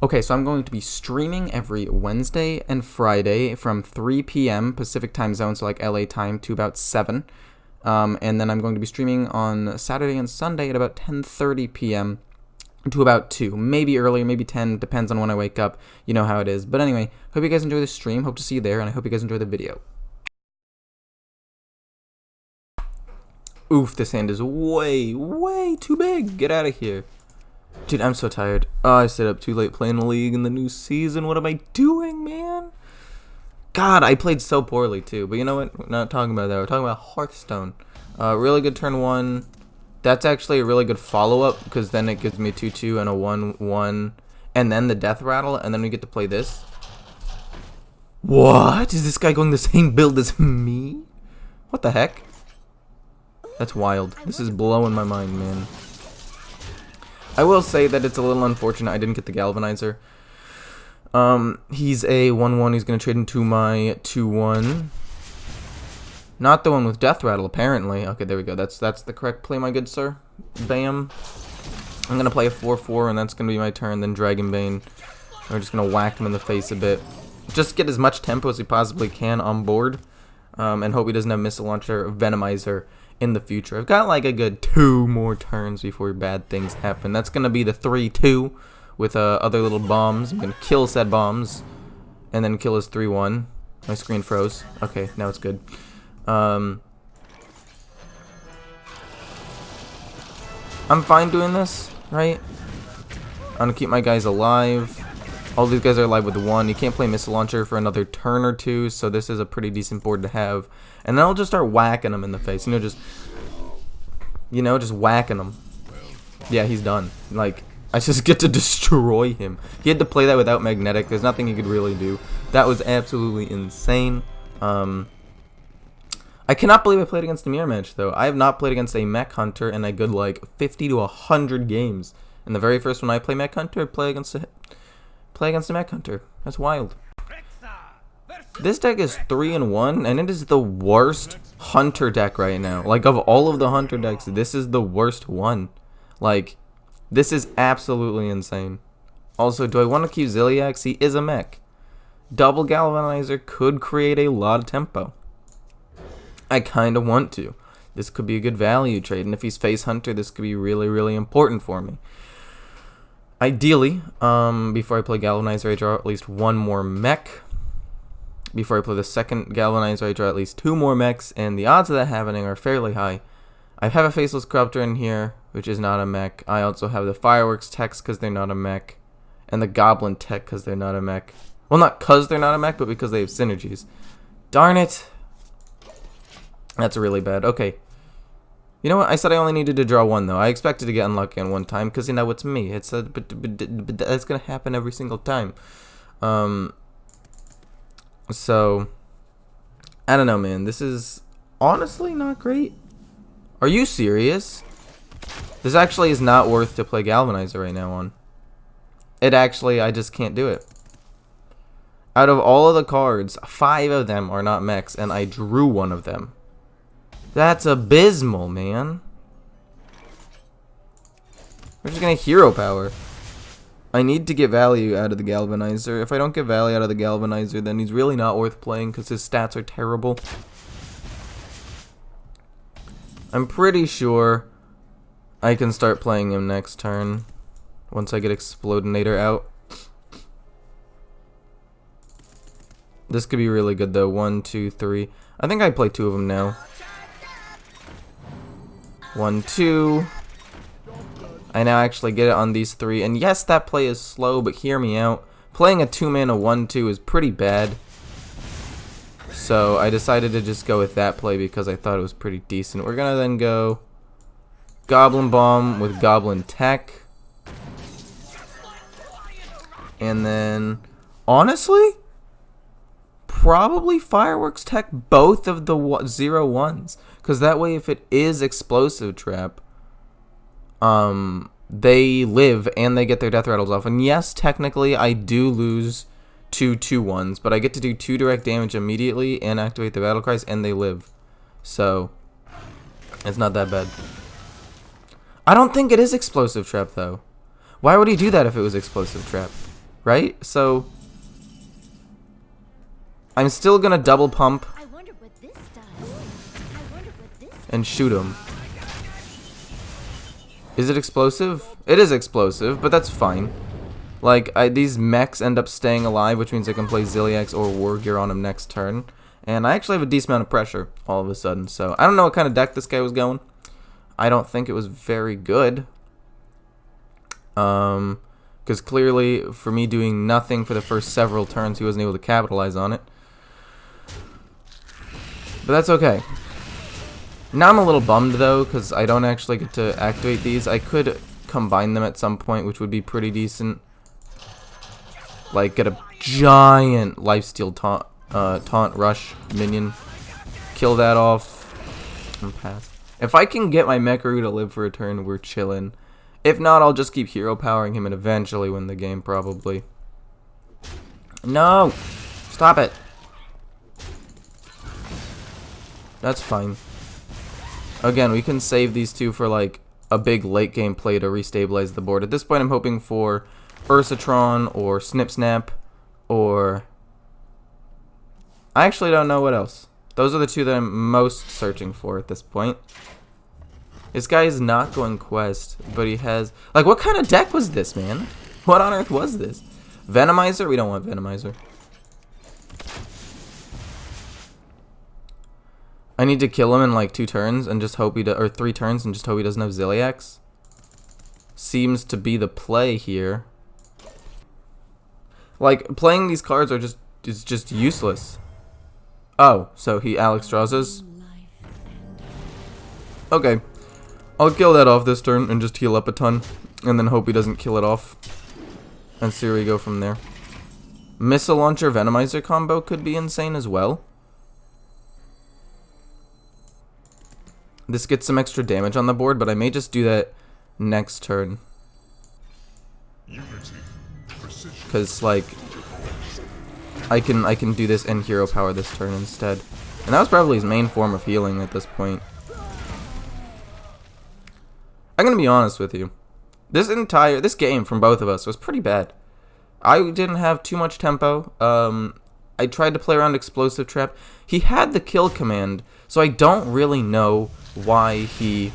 Okay, so I'm going to be streaming every Wednesday and Friday from 3 p.m. Pacific time zone, so like LA time, to about 7. And then I'm going to be streaming on Saturday and Sunday at about 10:30 p.m. to about 2. Maybe earlier, maybe 10, depends on when I wake up. You know how it is. But anyway, hope you guys enjoy the stream. Hope to see you there, and I hope you guys enjoy the video. Oof, this hand is way, way too big. Get out of here. Dude, I'm so tired. Oh, I stayed up too late playing the league in the new season. What am I doing, man? God, I played so poorly, too. But you know what? We're not talking about that. We're talking about Hearthstone. Really good turn 1. That's actually a really good follow-up, because then it gives me a 2-2 and a 1-1. And then the death rattle, and then we get to play this. What? Is this guy going the same build as me? What the heck? That's wild. This is blowing my mind, man. I will say that it's a little unfortunate I didn't get the Galvanizer. He's a 1-1. He's going to trade into my 2-1. Not the one with Death Rattle, apparently. Okay, there we go. That's the correct play, my good sir. Bam. I'm going to play a 4-4, and that's going to be my turn. Then Dragon Bane. We're just going to whack him in the face a bit. Just get as much tempo as we possibly can on board. And hope he doesn't have Missile Launcher or Venomizer in the future. I've got like a good 2 more turns before bad things happen. That's going to be the 3-2 with other little bombs. I'm going to kill said bombs and then kill his 3-1. My screen froze. Okay, now it's good. I'm fine doing this, right? I'm going to keep my guys alive. All these guys are alive with 1. You can't play Missile Launcher for another turn or 2, so this is a pretty decent board to have. And then I'll just start whacking him in the face. Just whacking him. Yeah, he's done. Like, I just get to destroy him. He had to play that without Magnetic. There's nothing he could really do. That was absolutely insane. I cannot believe I played against a mirror match, though. I have not played against a Mech Hunter in a good, like, 50 to 100 games. And the very first one I play Mech Hunter, I play against a Mech Hunter. That's wild. This deck is 3-1, and it is the worst Hunter deck right now. Like, of all of the Hunter decks, this is the worst one. Like, this is absolutely insane. Also, do I want to keep Ziliax? He is a mech. Double Galvanizer could create a lot of tempo. I kind of want to. This could be a good value trade, and if he's Face Hunter, this could be really, really important for me. Ideally, before I play Galvanizer, I draw at least 1 more mech. Before I play the second Galvanizer, I draw at least 2 more mechs, and the odds of that happening are fairly high. I have a Faceless Corruptor in here, which is not a mech. I also have the Fireworks techs because they're not a mech, and the Goblin tech because they're not a mech. Well, not because they're not a mech, but because they have synergies. Darn it. That's really bad. Okay. You know what? I said I only needed to draw 1, though. I expected to get unlucky on 1 time, because, you know, it's me. But that's going to happen every single time. So, I don't know, man. This is honestly not great. Are you serious? This actually is not worth to play Galvanizer right now on. It actually, I just can't do it. Out of all of the cards, 5 of them are not mechs, and I drew 1 of them. That's abysmal, man. We're just gonna hero power. I need to get value out of the Galvanizer. If I don't get value out of the Galvanizer, then he's really not worth playing because his stats are terrible. I'm pretty sure I can start playing him next turn once I get Explodinator out. This could be really good, though. 1, 2, 3. I think I play 2 of them now. 1, 2. I now actually get it on these 3. And yes, that play is slow, but hear me out. Playing a 2-mana 1-2 is pretty bad. So I decided to just go with that play because I thought it was pretty decent. We're going to then go Goblin Bomb with Goblin Tech. And then, honestly, probably Fireworks Tech both of the 0-1s. Because that way, if it is Explosive Trap, they live and they get their death rattles off. And yes, technically, I do lose 2 2-1s, but I get to do 2 direct damage immediately and activate the battle cries, and they live. So, it's not that bad. I don't think it is Explosive Trap, though. Why would he do that if it was Explosive Trap? right? So I'm still gonna double pump and shoot him. Is it explosive? It is explosive, but that's fine. Like, these mechs end up staying alive, which means I can play Ziliax or War Gear on him next turn. And I actually have a decent amount of pressure all of a sudden. So I don't know what kind of deck this guy was going. I don't think it was very good. Because clearly, for me doing nothing for the first several turns, he wasn't able to capitalize on it. But that's okay. Now I'm a little bummed though, because I don't actually get to activate these. I could combine them at some point, which would be pretty decent. Like, get a giant lifesteal taunt rush minion. Kill that off. And pass. If I can get my Mekaru to live for a turn, we're chillin'. If not, I'll just keep hero powering him and eventually win the game, probably. No! Stop it! That's fine. Again, we can save these two for like a big late game play to restabilize the board. At this point, I'm hoping for Ursatron or Snip Snap or... I actually don't know what else. Those are the two that I'm most searching for at this point. This guy is not going Quest, but he has... Like, what kind of deck was this, man? What on earth was this? Venomizer? We don't want Venomizer. I need to kill him in like 2 turns and just hope he or 3 turns and just hope he doesn't have Ziliax. Seems to be the play here. Like, playing these cards is just useless. Oh, so he Alex draws us. Okay. I'll kill that off this turn and just heal up a ton. And then hope he doesn't kill it off. And see where we go from there. Missile Launcher Venomizer combo could be insane as well. This gets some extra damage on the board, but I may just do that next turn. Because, like, I can do this and hero power this turn instead. And that was probably his main form of healing at this point. I'm gonna be honest with you. This game from both of us was pretty bad. I didn't have too much tempo. I tried to play around Explosive Trap. He had the kill command, so I don't really know why he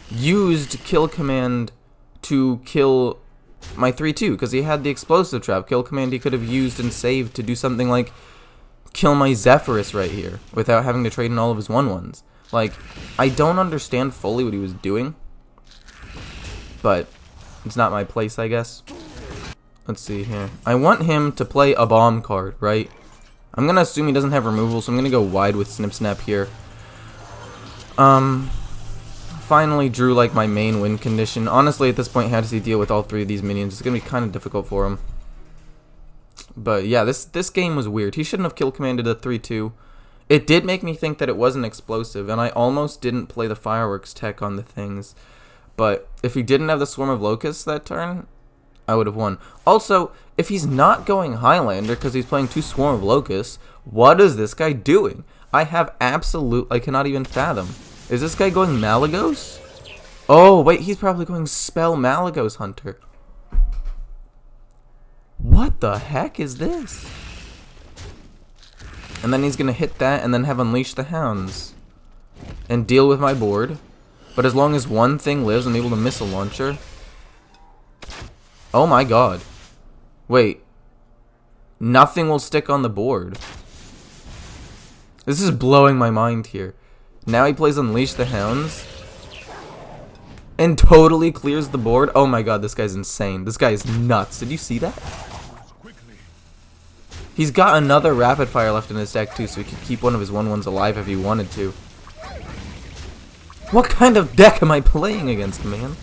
used kill command to kill my 3-2, because he had the Explosive Trap. Kill command he could have used and saved to do something like kill my Zephyrus right here without having to trade in all of his 1/1s. Like, I don't understand fully what he was doing, but it's not my place, I guess. Let's see here. I want him to play a bomb card, right? I'm gonna assume he doesn't have removal, so I'm gonna go wide with Snip Snap here. Finally drew like my main win condition. Honestly, at this point, how does he deal with all 3 of these minions? It's gonna be kind of difficult for him. But yeah, this game was weird. He shouldn't have kill commanded a 3-2. It did make me think that it wasn't explosive, and I almost didn't play the fireworks tech on the things. But if he didn't have the Swarm of Locusts that turn, I would have won. Also, if he's not going Highlander because he's playing 2 Swarm of Locusts, what is this guy doing? I cannot even fathom. Is this guy going Malagos? Oh, wait, he's probably going Spell Malagos Hunter. What the heck is this? And then he's going to hit that and then have Unleash the Hounds. And deal with my board. But as long as one thing lives, I'm able to Missile Launcher. Oh my god. Wait. Nothing will stick on the board. This is blowing my mind here. Now he plays Unleash the Hounds. And totally clears the board. Oh my god, this guy's insane. This guy is nuts. Did you see that? He's got another Rapid Fire left in his deck too, so he could keep one of his 1/1s alive if he wanted to. What kind of deck am I playing against, man?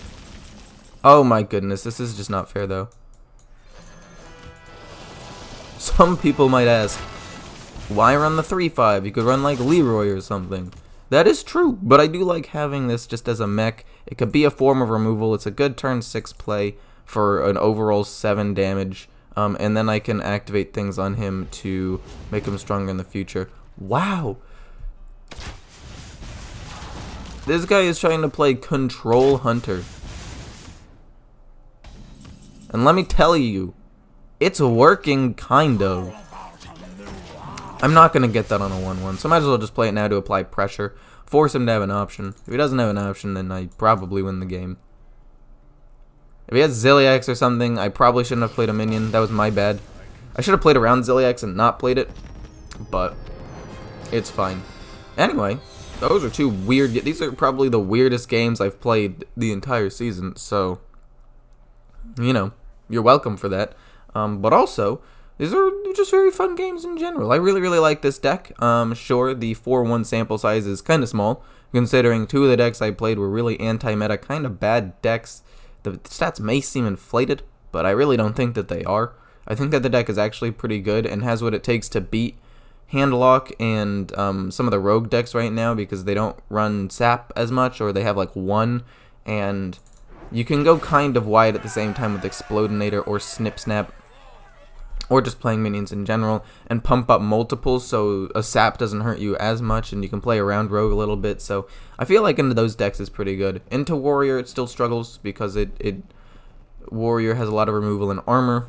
Oh my goodness, this is just not fair though. Some people might ask, why run the 3-5? You could run like Leroy or something. That is true, but I do like having this just as a mech. It could be a form of removal. It's a good turn 6 play for an overall 7 damage. And then I can activate things on him to make him stronger in the future. Wow! This guy is trying to play Control Hunter. And let me tell you, it's working, kind of. I'm not going to get that on a 1-1, so I might as well just play it now to apply pressure. Force him to have an option. If he doesn't have an option, then I probably win the game. If he has Zilliax or something, I probably shouldn't have played a minion. That was my bad. I should have played around Zilliax and not played it, but it's fine. Anyway, those are two weird... These are probably the weirdest games I've played the entire season, so, you know, you're welcome for that. But also, these are just very fun games in general. I really, really like this deck. Sure, the 4-1 sample size is kind of small, considering 2 of the decks I played were really anti-meta, kind of bad decks. The stats may seem inflated, but I really don't think that they are. I think that the deck is actually pretty good and has what it takes to beat Handlock and some of the rogue decks right now, because they don't run sap as much, or they have like 1, and you can go kind of wide at the same time with Explodinator or Snip Snap, or just playing minions in general, and pump up multiples so a sap doesn't hurt you as much, and you can play around rogue a little bit. So I feel like into those decks is pretty good. Into warrior it still struggles, because warrior has a lot of removal and armor,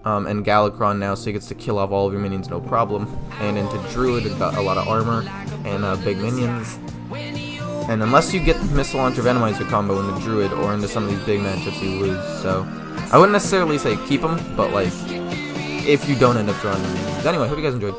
and Galakron now, so he gets to kill off all of your minions no problem. And into druid it got a lot of armor and big minions, and unless you get Missile Launcher Venomizer combo into druid or into some of these big matchups, you lose. So I wouldn't necessarily say keep them, but like, if you don't end up drawing them. Anyway, hope you guys enjoyed.